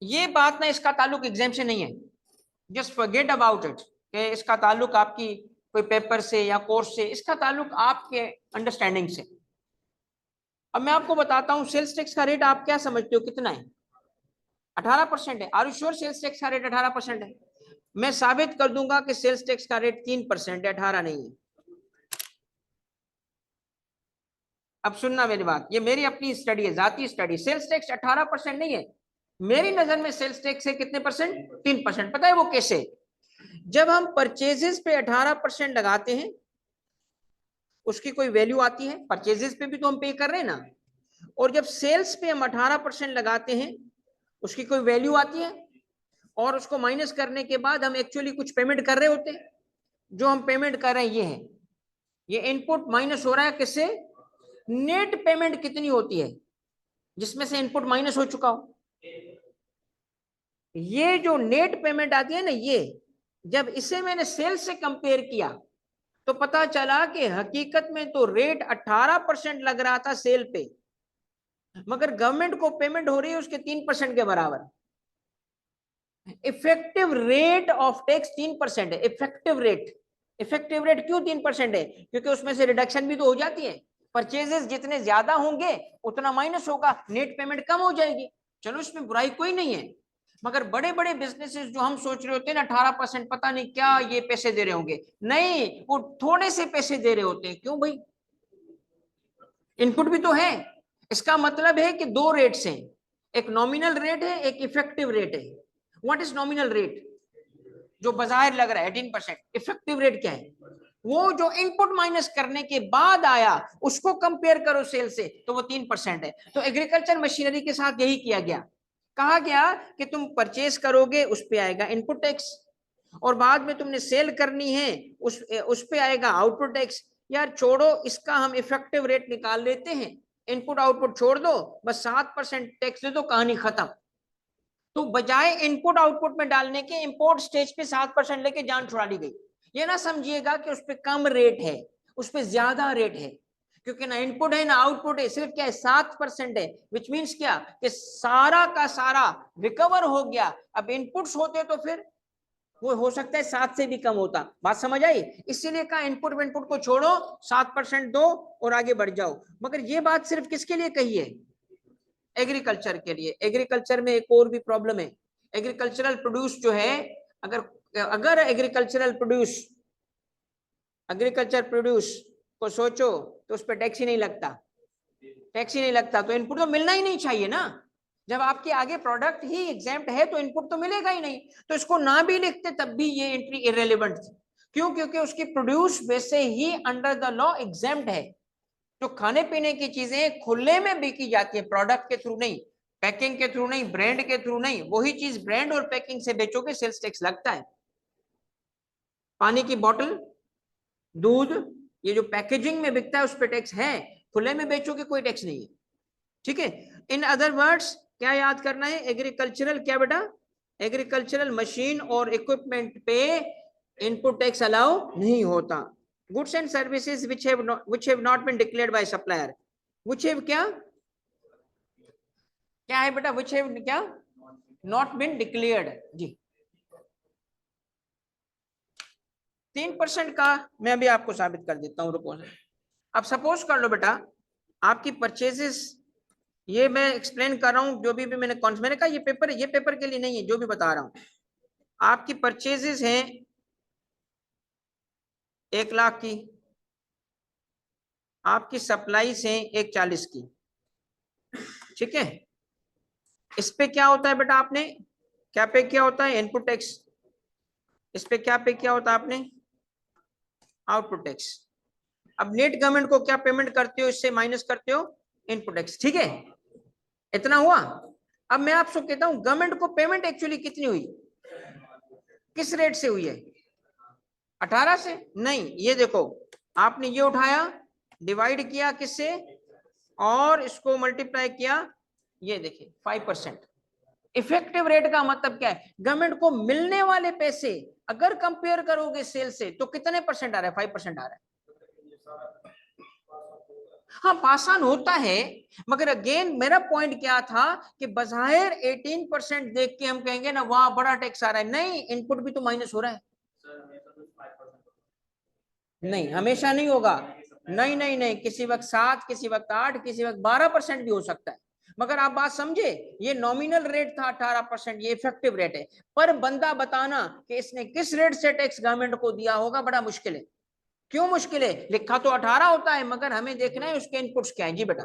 ये बात ना, इसका ताल्लुक एग्जाम से नहीं है, जस्ट फॉरगेट अबाउट इट कि इसका ताल्लुक आपकी कोई पेपर से या कोर्स से, इसका ताल्लुक आपके अंडरस्टैंडिंग से। अब मैं आपको बताता हूं सेल्स टैक्स का रेट आप क्या समझते हो कितना है? 18% है। Are you sure sales tax का रेट 18% है? मैं साबित कर दूंगा कि सेल्स टैक्स का रेट 3% है, 18 नहीं है। अब सुनना मेरी बात, ये मेरी अपनी स्टडी है, जाती स्टडी। सेल्स टैक्स 18% नहीं है, मेरी नजर में सेल्स टैक्स है कितने परसेंट? 3%। पता है वो कैसे? जब हम परचेजेस पे 18% लगाते हैं, उसकी कोई वैल्यू आती है, परचेजेस पे भी तो हम पे कर रहे हैं ना, और जब सेल्स पे हम 18% लगाते हैं, उसकी कोई वैल्यू आती है, और उसको माइनस करने के बाद हम एक्चुअली कुछ पेमेंट कर रहे होते हैं। जो हम पेमेंट कर रहे हैं ये है, ये इनपुट माइनस हो रहा है किससे? नेट पेमेंट कितनी होती है जिसमें से इनपुट माइनस हो चुका हो, ये जो नेट पेमेंट आती है ना, ये जब इसे मैंने सेल्स से कंपेयर किया तो पता चला कि हकीकत में तो रेट 18% लग रहा था सेल पे, मगर गवर्नमेंट को पेमेंट हो रही है उसके 3% के बराबर। इफेक्टिव रेट ऑफ टैक्स 3% है। इफेक्टिव रेट, इफेक्टिव रेट क्यों 3% है? क्योंकि उसमें से रिडक्शन भी तो हो जाती है। परचेजेस जितने ज्यादा होंगे उतना माइनस होगा, नेट पेमेंट कम हो जाएगी। चलो इसमें बुराई कोई नहीं है, मगर बड़े बड़े बिजनेसेस जो हम सोच रहे होते हैं ना 18% पता नहीं क्या ये पैसे दे रहे होंगे, नहीं, वो थोड़े से पैसे दे रहे होते हैं। क्यों भाई? इनपुट भी तो है। इसका मतलब है कि दो रेट्स हैं, एक नॉमिनल रेट है, एक इफेक्टिव रेट है। What is nominal rate? जो बाजार लग रहा है 18%। इफेक्टिव रेट क्या है? वो जो इनपुट माइनस करने के बाद आया उसको कंपेयर करो सेल से, तो वो 3% है। तो एग्रीकल्चर मशीनरी के साथ यही किया गया। कहा गया कि तुम परचेज करोगे उस पे आएगा इनपुट टैक्स, और बाद में तुमने सेल करनी है उस पे आएगा आउटपुट टैक्स। यार छोड़ो, इसका हम इफेक्टिव रेट निकाल लेते हैं, इनपुट आउटपुट छोड़ दो, बस 7% टैक्स दे दो, कहानी खत्म। तो बजाय इनपुट आउटपुट में डालने के इंपोर्ट स्टेज पे 7% लेके जान छुड़ा ली गई। ये ना समझिएगा कि उस पर कम रेट है, उस पर ज्यादा रेट है, क्योंकि ना इनपुट है ना आउटपुट है, सिर्फ क्या है 7% है। विच मीन्स क्या कि सारा का सारा रिकवर हो गया। अब इनपुट्स होते तो फिर वो हो सकता है 7 से भी कम होता। बात समझ आई? इसीलिए कहा इनपुट इनपुट को छोड़ो, 7% दो और आगे बढ़ जाओ। मगर ये बात सिर्फ किसके लिए कही है? एग्रीकल्चर के लिए। एग्रीकल्चर में एक और भी प्रॉब्लम है। एग्रीकल्चरल प्रोड्यूस जो है, अगर अगर एग्रीकल्चर प्रोड्यूस को सोचो तो उस पर टैक्स ही नहीं लगता। टैक्स ही नहीं लगता तो इनपुट तो मिलना ही नहीं चाहिए ना। जब आपके आगे प्रोडक्ट ही एग्जेम्प्ट है तो इनपुट तो मिलेगा ही नहीं। तो इसको ना भी लिखते तब भी ये एंट्री इररेलेवेंट थी। क्यों? क्योंकि उसकी प्रोड्यूस वैसे ही अंडर द लॉ एग्जेम्प्ट है। जो खाने पीने की चीजें खुले में बिकी जाती है, प्रोडक्ट के थ्रू नहीं, पैकिंग के थ्रू नहीं, ब्रांड के थ्रू नहीं, वही चीज ब्रांड और पैकिंग से बेचोगे सेल्स टैक्स लगता है। पानी की बोतल, दूध, ये जो पैकेजिंग में बिकता है उस पर टैक्स है, खुले में बेचोगे कोई टैक्स नहीं है। ठीक है? इन अदर वर्ड्स क्या याद करना है? एग्रीकल्चरल क्या बेटा? एग्रीकल्चरल मशीन और इक्विपमेंट पे इनपुट टैक्स अलाउ नहीं होता। Goods and services which have not been declared by supplier, which have क्या क्या है बेटा? which have क्या not been declared जी। 3% का मैं अभी आपको साबित कर देता हूं, रुको। अब सपोज कर लो बेटा आपकी परचेजेस, ये मैं एक्सप्लेन कर रहा हूं जो भी मैंने कहा ये पेपर के लिए नहीं है जो भी बता रहा हूं। आपकी परचेजेस हैं 1 लाख की, आपकी सप्लाईज हैं 140 की। ठीक है? इस पे क्या होता है बेटा? आपने क्या पे किया होता है? Input tax. इस पे क्या पे किया होता है आपने? Output tax. अब नेट गवर्नमेंट को क्या पेमेंट करते हो? इससे माइनस करते हो इनपुट टैक्स। ठीक है? इतना हुआ। अब मैं आपसे कहता हूं गवर्नमेंट को पेमेंट एक्चुअली कितनी हुई, किस रेट से हुई है? 18 से? नहीं, ये देखो, आपने ये उठाया, डिवाइड किया किससे, और इसको मल्टीप्लाई किया, ये देखिए 5%। इफेक्टिव रेट का मतलब क्या है? गवर्नमेंट को मिलने वाले पैसे अगर कंपेयर करोगे सेल से तो कितने परसेंट आ रहा है? 5% आ रहा है। हाँ पास ऑन होता है, मगर अगेन मेरा पॉइंट क्या था कि बजाहिर 18% देख के हम कहेंगे ना वहां बड़ा टैक्स आ रहा है, नहीं इनपुट भी तो माइनस हो रहा है। नहीं हमेशा नहीं होगा, नहीं नहीं नहीं, किसी वक्त 7, किसी वक्त 8, किसी वक्त 12% भी हो सकता है। मगर आप बात समझे, ये नॉमिनल रेट था 18%, ये इफेक्टिव रेट है। पर बंदा बताना कि इसने किस रेट से टैक्स गवर्नमेंट को दिया होगा, बड़ा मुश्किल है। क्यों मुश्किल है? लिखा तो 18 होता है, मगर हमें देखना है उसके इनपुट्स क्या है। जी बेटा